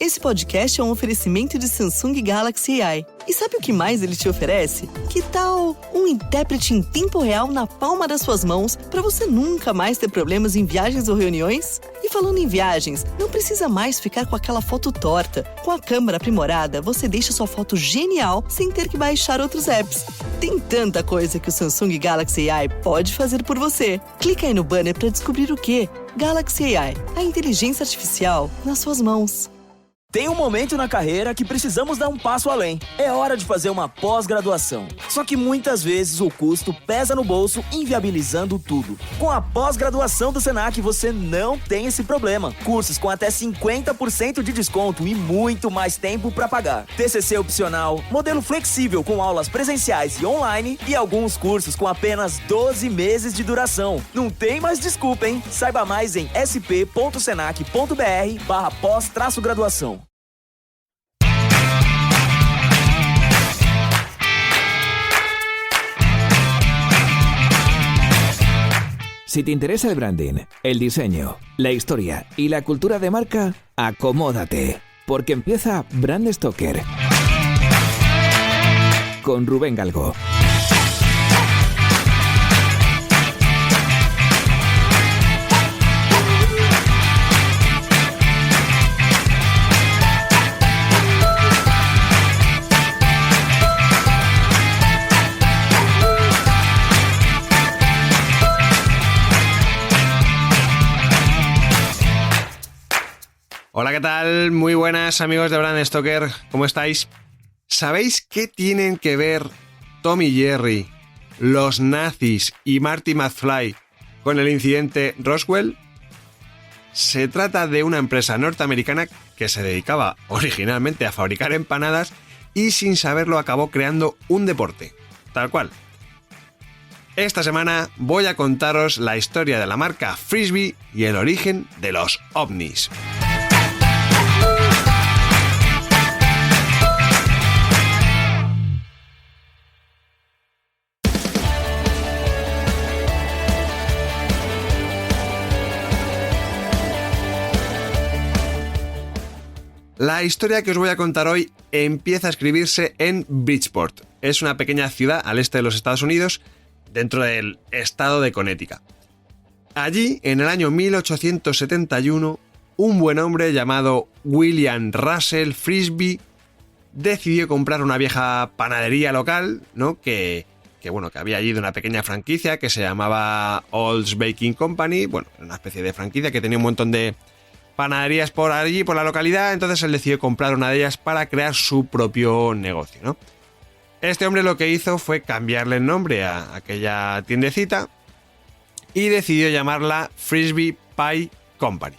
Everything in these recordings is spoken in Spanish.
Esse podcast é um oferecimento de Samsung Galaxy AI. E sabe o que mais ele te oferece? Que tal um intérprete em tempo real na palma das suas mãos para você nunca mais ter problemas em viagens ou reuniões? E falando em viagens, não precisa mais ficar com aquela foto torta. Com a câmera aprimorada, você deixa sua foto genial sem ter que baixar outros apps. Tem tanta coisa que o Samsung Galaxy AI pode fazer por você. Clica aí no banner para descobrir o que. Galaxy AI, a inteligência artificial nas suas mãos. Tem um momento na carreira que precisamos dar um passo além. É hora de fazer uma pós-graduação. Só que muitas vezes o custo pesa no bolso, inviabilizando tudo. Com a pós-graduação do Senac, você não tem esse problema. Cursos com até 50% de desconto e muito mais tempo para pagar. TCC opcional, modelo flexível com aulas presenciais e online e alguns cursos com apenas 12 meses de duração. Não tem mais desculpa, hein? Saiba mais em sp.senac.br/pós-graduação. Si te interesa el branding, el diseño, la historia y la cultura de marca, acomódate, porque empieza Brand Stoker con Rubén Galgo. Hola, ¿qué tal? Muy buenas amigos de Brand Stoker, ¿cómo estáis? ¿Sabéis qué tienen que ver Tom y Jerry, los nazis y Marty McFly con el incidente Roswell? Se trata de una empresa norteamericana que se dedicaba originalmente a fabricar empanadas y sin saberlo acabó creando un deporte, tal cual. Esta semana voy a contaros la historia de la marca Frisbee y el origen de los ovnis. La historia que os voy a contar hoy empieza a escribirse en Bridgeport. Es una pequeña ciudad al este de los Estados Unidos, dentro del estado de Connecticut. Allí, en el año 1871, un buen hombre llamado William Russell Frisbee decidió comprar una vieja panadería local, ¿no? que había allí de una pequeña franquicia que se llamaba Olds Baking Company. Bueno, una especie de franquicia que tenía un montón de panaderías por allí, por la localidad. Entonces él decidió comprar una de ellas para crear su propio negocio, ¿no? Este hombre lo que hizo fue cambiarle el nombre a aquella tiendecita y decidió llamarla Frisbee Pie Company.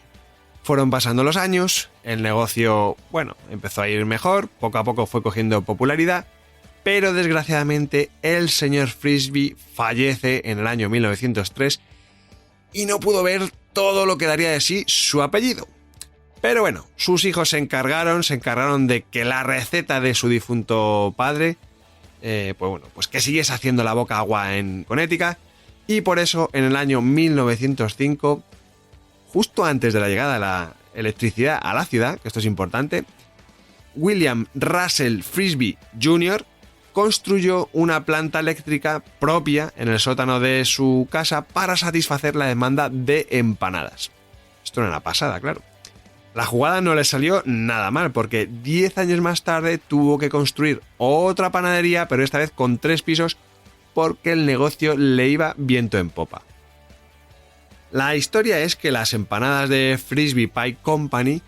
Fueron pasando los años, el negocio, empezó a ir mejor, poco a poco fue cogiendo popularidad, pero desgraciadamente el señor Frisbee fallece en el año 1903 y no pudo ver todo lo que daría de sí su apellido. Pero bueno, sus hijos se encargaron de que la receta de su difunto padre, pues que siguiese haciendo la boca agua en Connecticut, y por eso en el año 1905, justo antes de la llegada de la electricidad a la ciudad, que esto es importante, William Russell Frisbee Jr. construyó una planta eléctrica propia en el sótano de su casa para satisfacer la demanda de empanadas. Esto era una pasada, claro. La jugada no le salió nada mal, porque 10 años más tarde tuvo que construir otra panadería, pero esta vez con 3 pisos, porque el negocio le iba viento en popa. La historia es que las empanadas de Frisbee Pie Company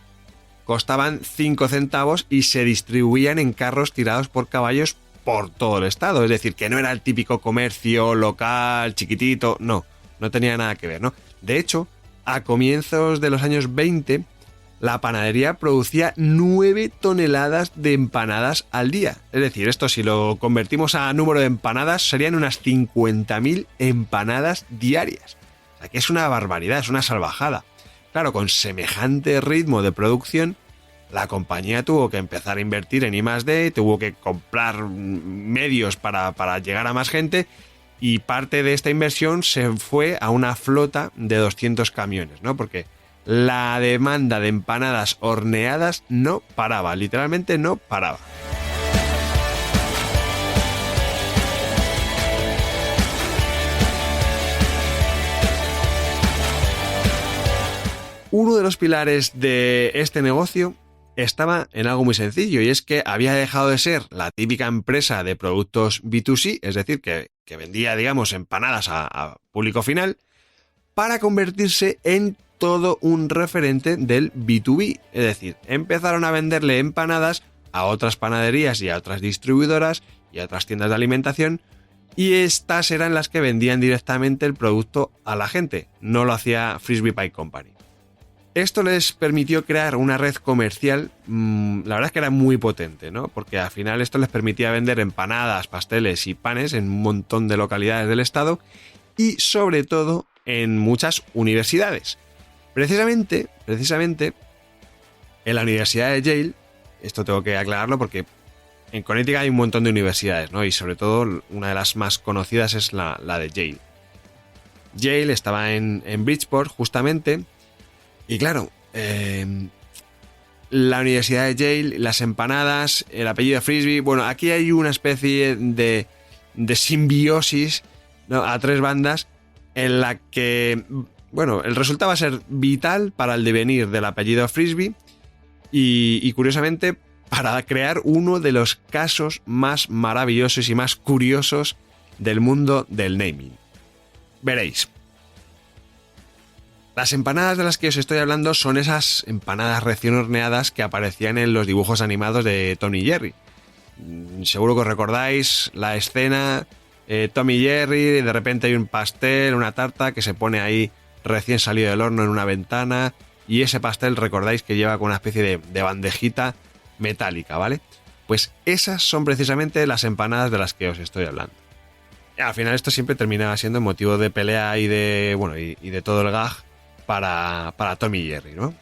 costaban 5 centavos y se distribuían en carros tirados por caballos por todo el estado. Es decir, que no era el típico comercio local, chiquitito, no tenía nada que ver, ¿no? De hecho, a comienzos de los años 20, la panadería producía 9 toneladas de empanadas al día. Es decir, esto si lo convertimos a número de empanadas, serían unas 50.000 empanadas diarias. O sea, que es una barbaridad, es una salvajada. Claro, con semejante ritmo de producción, la compañía tuvo que empezar a invertir en I+D, tuvo que comprar medios para llegar a más gente, y parte de esta inversión se fue a una flota de 200 camiones, ¿no? Porque la demanda de empanadas horneadas no paraba, literalmente no paraba. Uno de los pilares de este negocio estaba en algo muy sencillo, y es que había dejado de ser la típica empresa de productos B2C, es decir, que vendía, digamos, empanadas a público final, para convertirse en todo un referente del B2B. Es decir, empezaron a venderle empanadas a otras panaderías y a otras distribuidoras y a otras tiendas de alimentación, y estas eran las que vendían directamente el producto a la gente, no lo hacía Frisbee Pie Company. Esto les permitió crear una red comercial, la verdad es que era muy potente, ¿no? Porque al final esto les permitía vender empanadas, pasteles y panes en un montón de localidades del estado y sobre todo en muchas universidades. Precisamente, en la Universidad de Yale, esto tengo que aclararlo porque en Connecticut hay un montón de universidades, ¿no? Y sobre todo una de las más conocidas es la de Yale. Yale estaba en Bridgeport, justamente. Y claro, la Universidad de Yale, las empanadas, el apellido Frisbee, bueno, aquí hay una especie de simbiosis, ¿no? A tres bandas en la que, bueno, el resultado va a ser vital para el devenir del apellido Frisbee y curiosamente para crear uno de los casos más maravillosos y más curiosos del mundo del naming. Veréis. Las empanadas de las que os estoy hablando son esas empanadas recién horneadas que aparecían en los dibujos animados de Tom y Jerry. Seguro que os recordáis la escena, Tom y Jerry, de repente hay un pastel, una tarta que se pone ahí recién salido del horno en una ventana, y ese pastel recordáis que lleva con una especie de bandejita metálica, ¿vale? Pues esas son precisamente las empanadas de las que os estoy hablando. Y al final esto siempre termina siendo motivo de pelea y de todo el gag para Tom y Jerry, ¿no?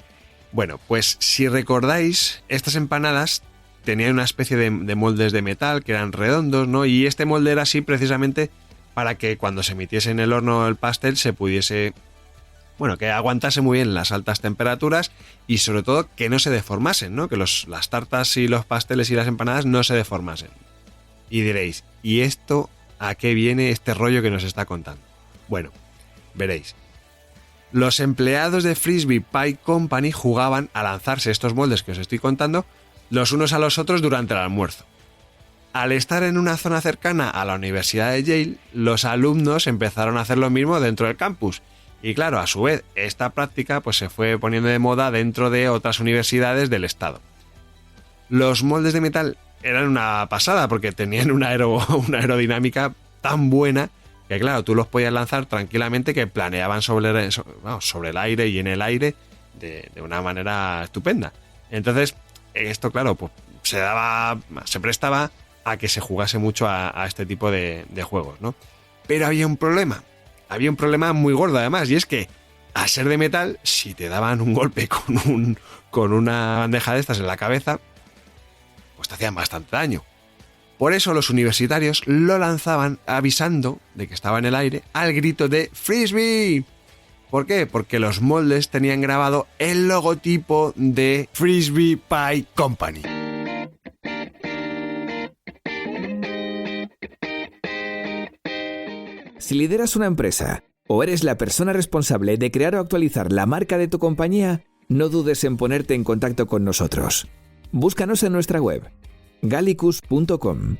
Bueno, pues si recordáis, estas empanadas tenían una especie de moldes de metal que eran redondos, ¿no? Y este molde era así precisamente para que cuando se metiese en el horno el pastel se pudiese, bueno, que aguantase muy bien las altas temperaturas y sobre todo que no se deformasen, ¿no? Que las tartas y los pasteles y las empanadas no se deformasen. Y diréis, ¿y esto a qué viene este rollo que nos está contando? Bueno, veréis. Los empleados de Frisbee Pie Company jugaban a lanzarse estos moldes que os estoy contando los unos a los otros durante el almuerzo. Al estar en una zona cercana a la Universidad de Yale, los alumnos empezaron a hacer lo mismo dentro del campus. Y claro, a su vez, esta práctica pues, se fue poniendo de moda dentro de otras universidades del estado. Los moldes de metal eran una pasada porque tenían una aerodinámica tan buena que claro, tú los podías lanzar tranquilamente, que planeaban sobre el aire y en el aire de una manera estupenda. Entonces, esto claro, pues se prestaba a que se jugase mucho a este tipo de juegos, ¿no? Pero había un problema muy gordo además, y es que al ser de metal, si te daban un golpe con una bandeja de estas en la cabeza, pues te hacían bastante daño. Por eso los universitarios lo lanzaban avisando de que estaba en el aire al grito de Frisbee. ¿Por qué? Porque los moldes tenían grabado el logotipo de Frisbee Pie Company. Si lideras una empresa o eres la persona responsable de crear o actualizar la marca de tu compañía, no dudes en ponerte en contacto con nosotros. Búscanos en nuestra web gallicus.com.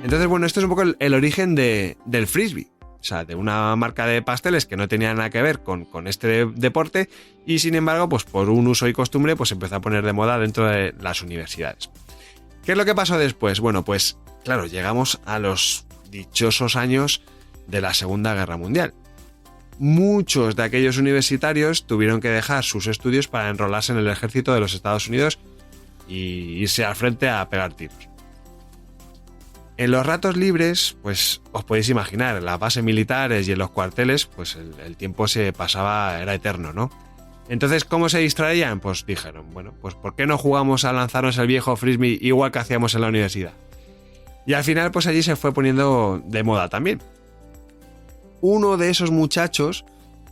Entonces, bueno, esto es un poco el origen del Frisbee. O sea, de una marca de pasteles que no tenía nada que ver con este deporte y sin embargo, pues por un uso y costumbre, pues empezó a poner de moda dentro de las universidades. ¿Qué es lo que pasó después? Bueno, pues claro, llegamos a los dichosos años de la Segunda Guerra Mundial. Muchos de aquellos universitarios tuvieron que dejar sus estudios para enrolarse en el ejército de los Estados Unidos y irse al frente a pegar tiros. En los ratos libres, pues os podéis imaginar, en las bases militares y en los cuarteles, pues el tiempo se pasaba, era eterno, ¿no? Entonces, ¿cómo se distraían? Pues dijeron, bueno, pues ¿por qué no jugamos a lanzarnos el viejo frisbee igual que hacíamos en la universidad? Y al final, pues allí se fue poniendo de moda también. Uno de esos muchachos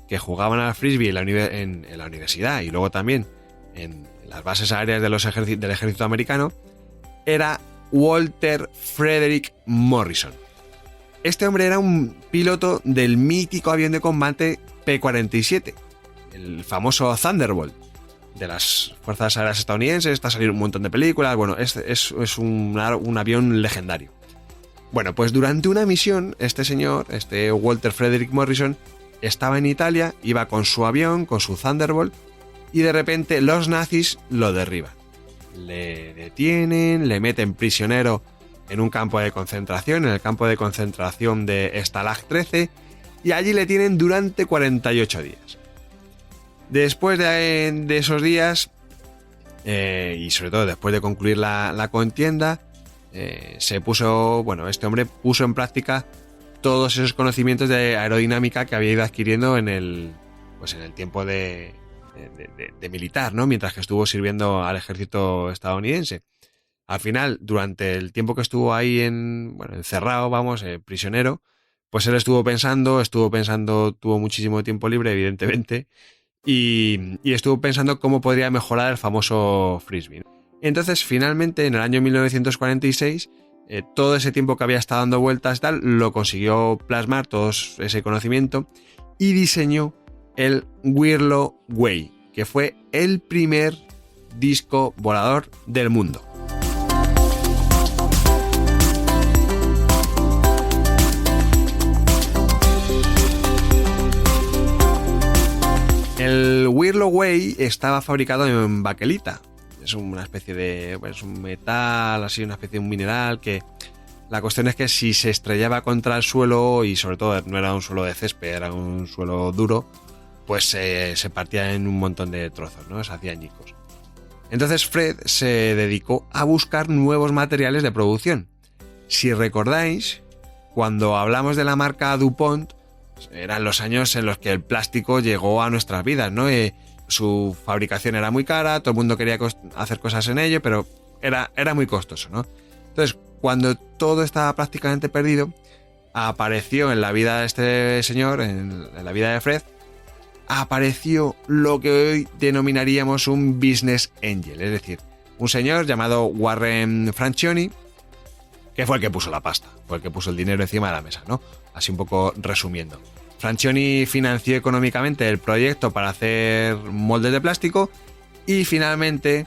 que jugaban al frisbee en la universidad y luego también en las bases aéreas del ejército americano era Walter Frederick Morrison. Este hombre era un piloto del mítico avión de combate P-47, el famoso Thunderbolt de las Fuerzas Aéreas estadounidenses. Está saliendo un montón de películas. Bueno, es un avión legendario. Bueno, pues durante una misión, este señor, este Walter Frederick Morrison, estaba en Italia, iba con su avión, con su Thunderbolt, y de repente los nazis lo derriban. Le detienen, le meten prisionero en un campo de concentración, en el campo de concentración de Stalag 13, y allí le tienen durante 48 días. Después de esos días, y sobre todo después de concluir la contienda, este hombre puso en práctica todos esos conocimientos de aerodinámica que había ido adquiriendo en el tiempo de militar, ¿no? Mientras que estuvo sirviendo al ejército estadounidense. Al final, durante el tiempo que estuvo ahí encerrado, prisionero, pues él estuvo pensando, tuvo muchísimo tiempo libre, evidentemente, y estuvo pensando cómo podría mejorar el famoso frisbee. Entonces, finalmente, en el año 1946, todo ese tiempo que había estado dando vueltas y tal, lo consiguió plasmar, todo ese conocimiento, y diseñó el Whirlo Way, que fue el primer disco volador del mundo. El Whirlo Way estaba fabricado en baquelita. Es una especie de un metal, así, una especie de un mineral que... La cuestión es que si se estrellaba contra el suelo, y sobre todo no era un suelo de césped, era un suelo duro, pues se partía en un montón de trozos, ¿no? Se hacía añicos. Entonces Fred se dedicó a buscar nuevos materiales de producción. Si recordáis, cuando hablamos de la marca DuPont, eran los años en los que el plástico llegó a nuestras vidas, ¿no? Su fabricación era muy cara, todo el mundo quería hacer cosas en ello, pero era muy costoso, ¿no? Entonces, cuando todo estaba prácticamente perdido, apareció en la vida de este señor, en la vida de Fred, apareció lo que hoy denominaríamos un business angel, es decir, un señor llamado Warren Francioni, que fue el que puso la pasta, fue el que puso el dinero encima de la mesa, ¿no? Así un poco resumiendo. Francioni financió económicamente el proyecto para hacer moldes de plástico y finalmente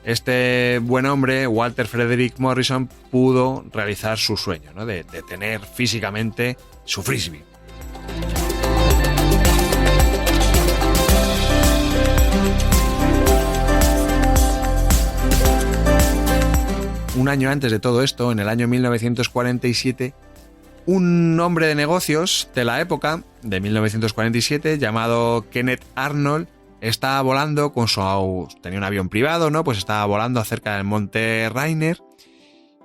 este buen hombre, Walter Frederick Morrison, pudo realizar su sueño, ¿no? de tener físicamente su frisbee. Un año antes de todo esto, en el año 1947, un hombre de negocios de la época, de 1947, llamado Kenneth Arnold, estaba volando tenía un avión privado, ¿no? Pues estaba volando acerca del monte Rainier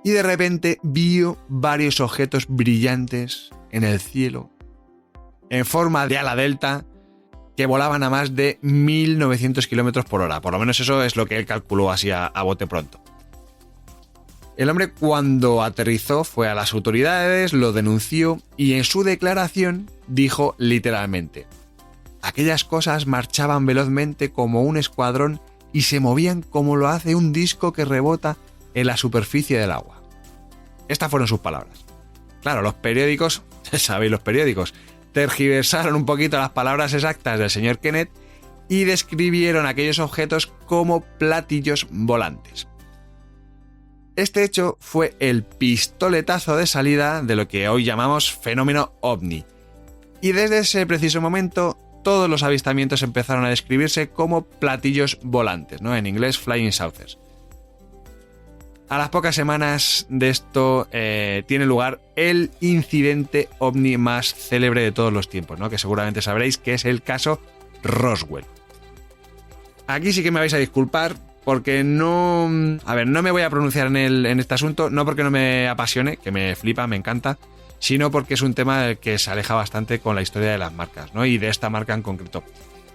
y de repente vio varios objetos brillantes en el cielo, en forma de ala delta, que volaban a más de 1900 km por hora. Por lo menos eso es lo que él calculó así a bote pronto. El hombre, cuando aterrizó, fue a las autoridades, lo denunció y en su declaración dijo literalmente: aquellas cosas marchaban velozmente como un escuadrón y se movían como lo hace un disco que rebota en la superficie del agua. Estas fueron sus palabras. Claro, los periódicos, sabéis, los periódicos, tergiversaron un poquito las palabras exactas del señor Kenneth y describieron aquellos objetos como platillos volantes. Este hecho fue el pistoletazo de salida de lo que hoy llamamos fenómeno ovni. Y desde ese preciso momento, todos los avistamientos empezaron a describirse como platillos volantes, ¿no? En inglés, flying saucers. A las pocas semanas de esto tiene lugar el incidente ovni más célebre de todos los tiempos, ¿no? Que seguramente sabréis que es el caso Roswell. Aquí sí que me vais a disculpar porque no me voy a pronunciar en este asunto, no porque no me apasione, que me flipa, me encanta, sino porque es un tema que se aleja bastante con la historia de las marcas, ¿no? Y de esta marca en concreto.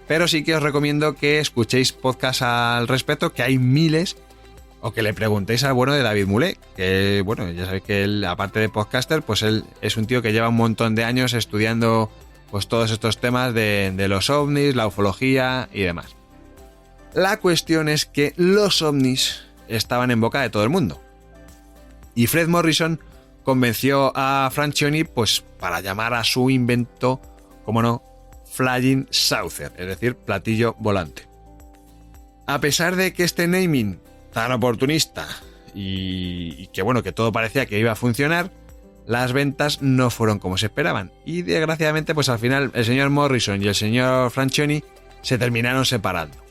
Pero sí que os recomiendo que escuchéis podcasts al respecto, que hay miles, o que le preguntéis al bueno de David Mulé, que bueno, ya sabéis que él, aparte de podcaster, pues él es un tío que lleva un montón de años estudiando pues todos estos temas de los ovnis, la ufología y demás. La cuestión es que los ovnis estaban en boca de todo el mundo. Y Fred Morrison convenció a Franchioni pues para llamar a su invento, como no, Flying Saucer, es decir, platillo volante. A pesar de que este naming tan oportunista y que bueno, que todo parecía que iba a funcionar, las ventas no fueron como se esperaban. Y desgraciadamente, pues al final el señor Morrison y el señor Franchioni se terminaron separando.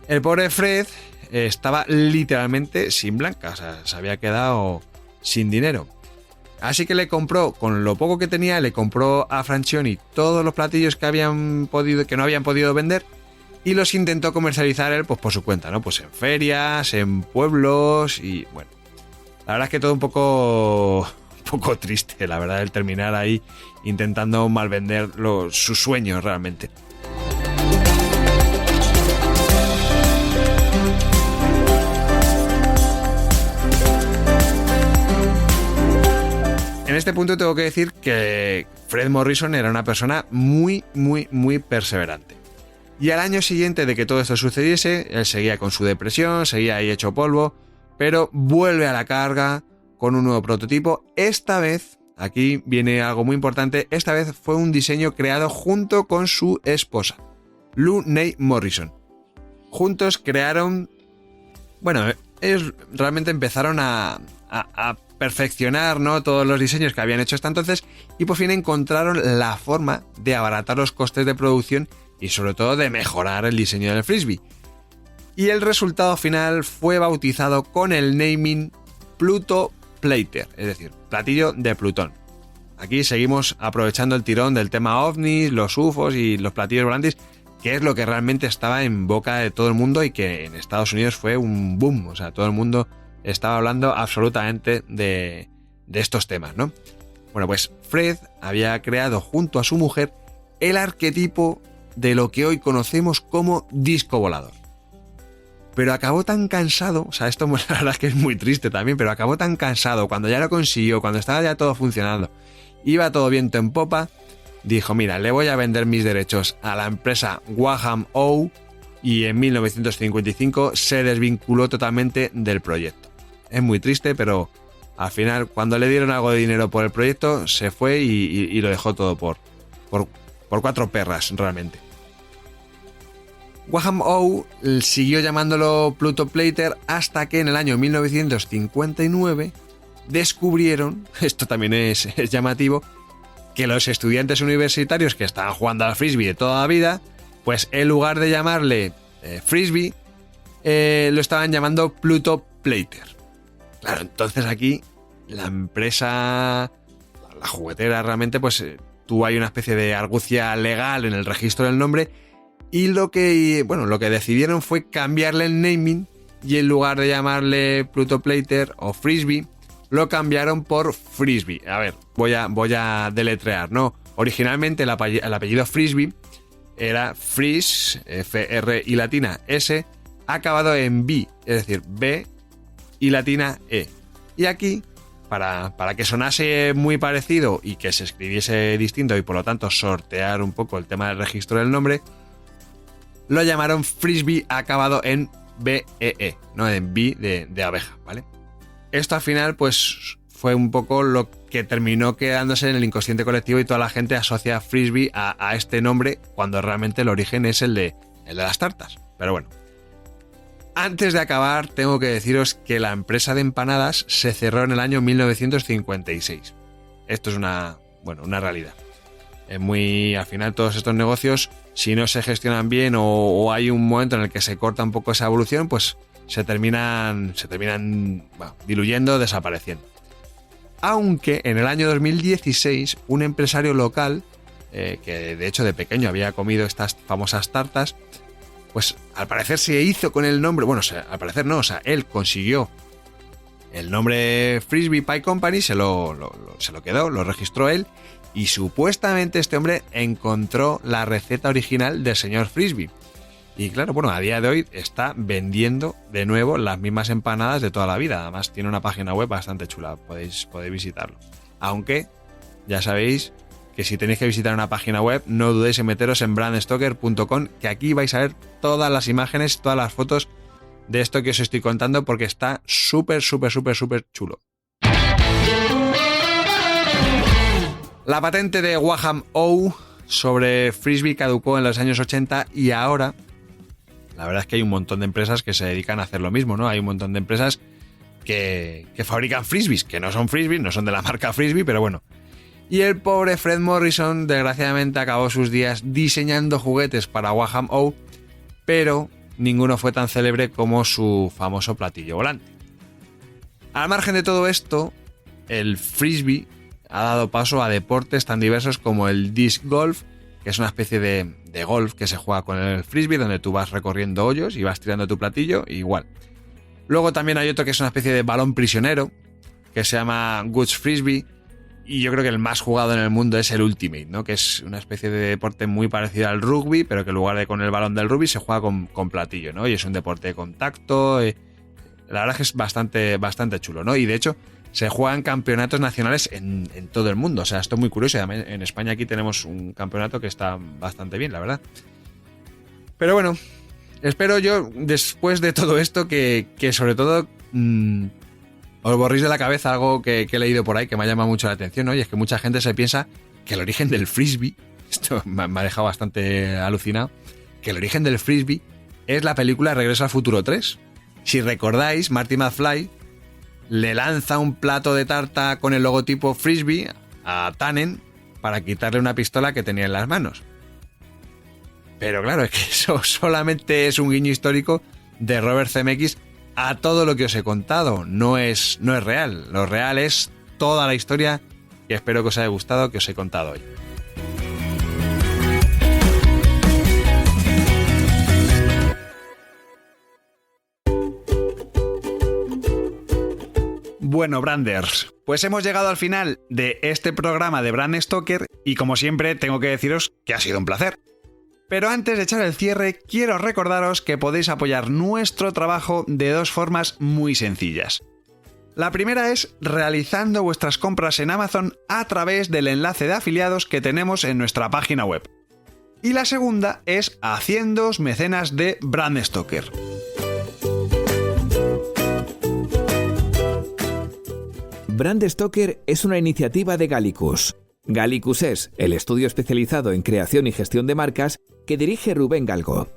El pobre Fred estaba literalmente sin blanca, o sea, se había quedado sin dinero. Así que le compró, con lo poco que tenía, le compró a Franchioni todos los platillos que no habían podido vender y los intentó comercializar él pues por su cuenta, ¿no? Pues en ferias, en pueblos y bueno. La verdad es que todo un poco triste, la verdad, el terminar ahí intentando malvender sus sueños realmente. En este punto tengo que decir que Fred Morrison era una persona muy, muy, muy perseverante. Y al año siguiente de que todo esto sucediese, él seguía con su depresión, seguía ahí hecho polvo, pero vuelve a la carga con un nuevo prototipo. Esta vez, aquí viene algo muy importante, esta vez fue un diseño creado junto con su esposa, Lou Ney Morrison. Juntos crearon... Bueno, ellos realmente empezaron a perfeccionar, ¿no?, todos los diseños que habían hecho hasta entonces y por fin encontraron la forma de abaratar los costes de producción y sobre todo de mejorar el diseño del Frisbee. Y el resultado final fue bautizado con el naming Pluto Plater, es decir, platillo de Plutón. Aquí seguimos aprovechando el tirón del tema ovnis, los UFOs y los platillos volantes, que es lo que realmente estaba en boca de todo el mundo y que en Estados Unidos fue un boom, o sea, todo el mundo estaba hablando absolutamente de estos temas, ¿no? Bueno, pues Fred había creado junto a su mujer el arquetipo de lo que hoy conocemos como disco volador. Pero acabó tan cansado, o sea, esto la verdad es que es muy triste también, pero acabó tan cansado cuando ya lo consiguió, cuando estaba ya todo funcionando, iba todo viento en popa, dijo, mira, le voy a vender mis derechos a la empresa Waham O y en 1955 se desvinculó totalmente del proyecto. Es muy triste, pero al final, cuando le dieron algo de dinero por el proyecto, se fue y lo dejó todo por cuatro perras, realmente. Waham O siguió llamándolo Pluto Plater hasta que en el año 1959 descubrieron, esto también es llamativo, que los estudiantes universitarios que estaban jugando al Frisbee de toda la vida, pues en lugar de llamarle Frisbee, lo estaban llamando Pluto Plater. Claro, entonces aquí la empresa, la juguetera realmente, pues tuvo ahí una especie de argucia legal en el registro del nombre y lo que decidieron fue cambiarle el naming y en lugar de llamarle Pluto Plater o Frisbee, lo cambiaron por Frisbee. A ver, voy a deletrear, ¿no? Originalmente el apellido Frisbee era Fris, F-R y latina S, acabado en B, es decir, B y latina E. Y aquí, para que sonase muy parecido y que se escribiese distinto y por lo tanto sortear un poco el tema del registro del nombre, lo llamaron Frisbee acabado en B-E-E, no en B de abeja, ¿vale? Esto al final pues fue un poco lo que terminó quedándose en el inconsciente colectivo y toda la gente asocia Frisbee a este nombre cuando realmente el origen es el de las tartas. Pero bueno. Antes de acabar, tengo que deciros que la empresa de empanadas se cerró en el año 1956. Esto es una realidad. Al final todos estos negocios, si no se gestionan bien o hay un momento en el que se corta un poco esa evolución, pues se terminan diluyendo, desapareciendo. Aunque en el año 2016 un empresario local, que de hecho de pequeño había comido estas famosas tartas, pues al parecer se hizo con el nombre, bueno, al parecer no, o sea, él consiguió el nombre Frisbee Pie Company, se lo quedó, lo registró él, y supuestamente este hombre encontró la receta original del señor Frisbee. Y claro, bueno, a día de hoy está vendiendo de nuevo las mismas empanadas de toda la vida. Además tiene una página web bastante chula, podéis visitarlo. Aunque ya sabéis que si tenéis que visitar una página web, no dudéis en meteros en brandstoker.com, que aquí vais a ver todas las imágenes, todas las fotos de esto que os estoy contando, porque está súper chulo. La patente de Waham O sobre Frisbee caducó en los años 80 y ahora la verdad es que hay un montón de empresas que se dedican a hacer lo mismo, ¿no? Hay un montón de empresas que fabrican frisbees, que no son frisbees, no son de la marca Frisbee, pero bueno. Y el pobre Fred Morrison desgraciadamente acabó sus días diseñando juguetes para Waham O, pero ninguno fue tan célebre como su famoso platillo volante. Al margen de todo esto, el Frisbee ha dado paso a deportes tan diversos como el disc golf, que es una especie de golf que se juega con el Frisbee, donde tú vas recorriendo hoyos y vas tirando tu platillo, igual. Luego también hay otro que es una especie de balón prisionero, que se llama Goods Frisbee, y yo creo que el más jugado en el mundo es el Ultimate, ¿no? Que es una especie de deporte muy parecido al rugby, pero que en lugar de con el balón del rugby se juega con platillo, ¿no? Y es un deporte de contacto, la verdad es que es bastante chulo, ¿no? Y de hecho se juegan campeonatos nacionales en todo el mundo. O sea, esto es muy curioso. En España aquí tenemos un campeonato que está bastante bien, la verdad. Pero bueno, espero yo, después de todo esto, que sobre todo os borréis de la cabeza algo que he leído por ahí que me ha llamado mucho la atención, ¿no? Y es que mucha gente se piensa que el origen del Frisbee, esto me ha dejado bastante alucinado, que el origen del Frisbee es la película Regreso al Futuro 3. Si recordáis, Marty McFly le lanza un plato de tarta con el logotipo Frisbee a Tannen para quitarle una pistola que tenía en las manos. Pero claro, es que eso solamente es un guiño histórico de Robert Zemeckis a todo lo que os he contado. No es real. Lo real es toda la historia que espero que os haya gustado, que os he contado hoy. Bueno, Branders, pues hemos llegado al final de este programa de Brand Stoker y como siempre tengo que deciros que ha sido un placer. Pero antes de echar el cierre, quiero recordaros que podéis apoyar nuestro trabajo de dos formas muy sencillas. La primera es realizando vuestras compras en Amazon a través del enlace de afiliados que tenemos en nuestra página web. Y la segunda es haciéndoos mecenas de Brand Stoker. Brand Stoker es una iniciativa de Gallicus. Gallicus es el estudio especializado en creación y gestión de marcas que dirige Rubén Galgo.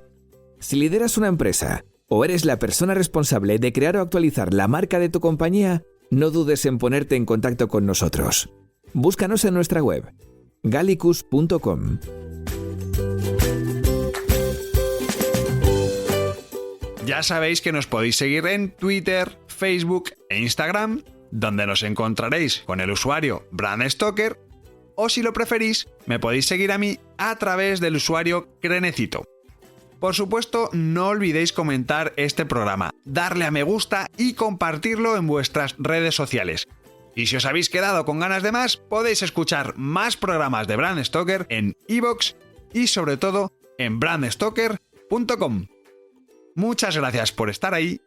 Si lideras una empresa o eres la persona responsable de crear o actualizar la marca de tu compañía, no dudes en ponerte en contacto con nosotros. Búscanos en nuestra web, gallicus.com. Ya sabéis que nos podéis seguir en Twitter, Facebook e Instagram, donde nos encontraréis con el usuario Brand Stoker, o si lo preferís, me podéis seguir a mí a través del usuario Crenecito. Por supuesto, no olvidéis comentar este programa, darle a me gusta y compartirlo en vuestras redes sociales. Y si os habéis quedado con ganas de más, podéis escuchar más programas de Brand Stoker en iVoox y sobre todo en brandstoker.com. Muchas gracias por estar ahí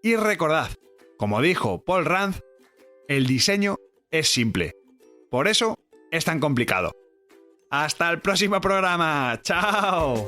y recordad, como dijo Paul Rand, el diseño es simple. Por eso es tan complicado. ¡Hasta el próximo programa! ¡Chao!